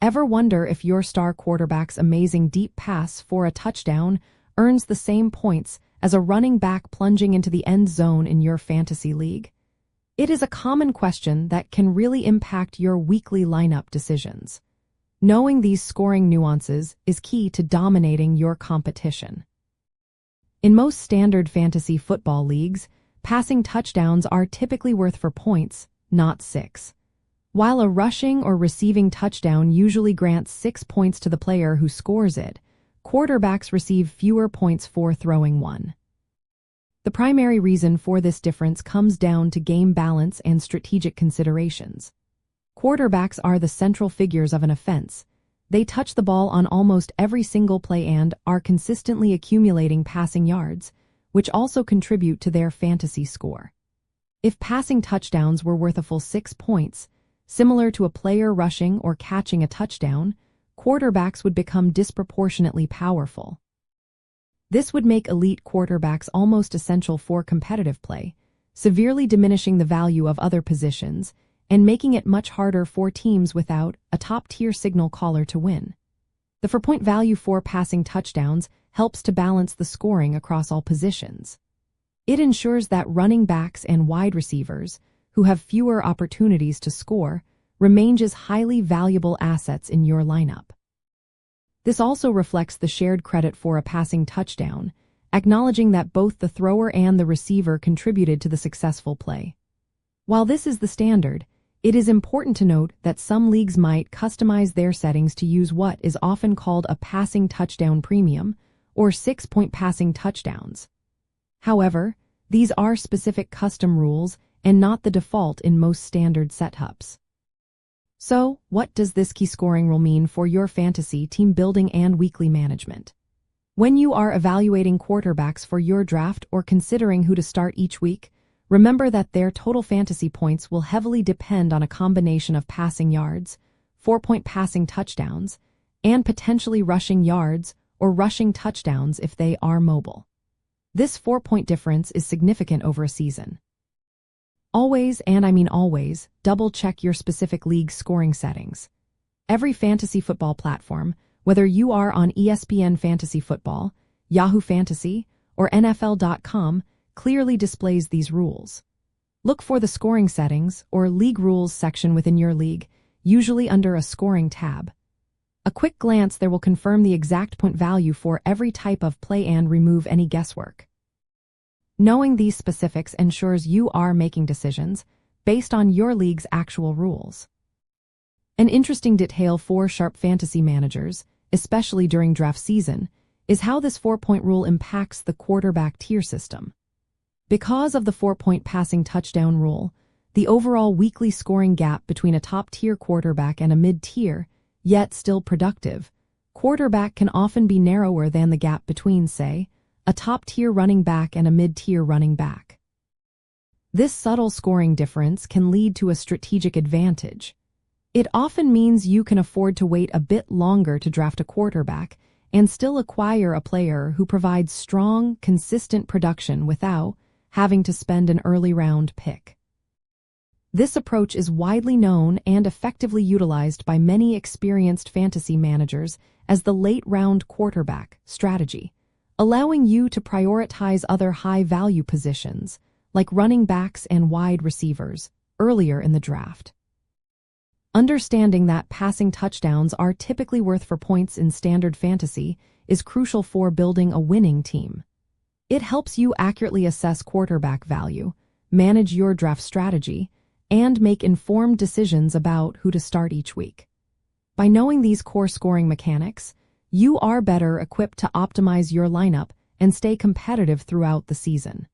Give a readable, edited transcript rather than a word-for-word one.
Ever wonder if your star quarterback's amazing deep pass for a touchdown earns the same points as a running back plunging into the end zone in your fantasy league? It is a common question that can really impact your weekly lineup decisions. Knowing these scoring nuances is key to dominating your competition. In most standard fantasy football leagues, passing touchdowns are typically worth for points, not 6. While a rushing or receiving touchdown usually grants 6 points to the player who scores it, quarterbacks receive fewer points for throwing one. The primary reason for this difference comes down to game balance and strategic considerations. Quarterbacks are the central figures of an offense. They touch the ball on almost every single play and are consistently accumulating passing yards, which also contribute to their fantasy score. If passing touchdowns were worth a full 6 points, similar to a player rushing or catching a touchdown, quarterbacks would become disproportionately powerful. This would make elite quarterbacks almost essential for competitive play, severely diminishing the value of other positions and making it much harder for teams without a top-tier signal caller to win. The for-point value for passing touchdowns helps to balance the scoring across all positions. It ensures that running backs and wide receivers, who have fewer opportunities to score, remain as highly valuable assets in your lineup. This also reflects the shared credit for a passing touchdown, acknowledging that both the thrower and the receiver contributed to the successful play. While this is the standard, it is important to note that some leagues might customize their settings to use what is often called a passing touchdown premium, or 6-point passing touchdowns. However, these are specific custom rules and not the default in most standard setups. So, what does this key scoring rule mean for your fantasy team building and weekly management? When you are evaluating quarterbacks for your draft or considering who to start each week, remember that their total fantasy points will heavily depend on a combination of passing yards, 4-point passing touchdowns, and potentially rushing yards or rushing touchdowns if they are mobile. This 4-point difference is significant over a season. Always, and I mean always, double-check your specific league's scoring settings. Every fantasy football platform, whether you are on ESPN Fantasy Football, Yahoo Fantasy, or NFL.com, clearly displays these rules. Look for the scoring settings or league rules section within your league, usually under a scoring tab. A quick glance there will confirm the exact point value for every type of play and remove any guesswork. Knowing these specifics ensures you are making decisions based on your league's actual rules. An interesting detail for sharp fantasy managers, especially during draft season, is how this 4-point rule impacts the quarterback tier system. Because of the 4-point passing touchdown rule, the overall weekly scoring gap between a top-tier quarterback and a mid-tier, yet still productive, quarterback can often be narrower than the gap between, say, a top-tier running back and a mid-tier running back. This subtle scoring difference can lead to a strategic advantage. It often means you can afford to wait a bit longer to draft a quarterback and still acquire a player who provides strong, consistent production without having to spend an early round pick. This approach is widely known and effectively utilized by many experienced fantasy managers as the late-round quarterback strategy, allowing you to prioritize other high-value positions, like running backs and wide receivers, earlier in the draft. Understanding that passing touchdowns are typically worth for points in standard fantasy is crucial for building a winning team. It helps you accurately assess quarterback value, manage your draft strategy, and make informed decisions about who to start each week. By knowing these core scoring mechanics, you are better equipped to optimize your lineup and stay competitive throughout the season.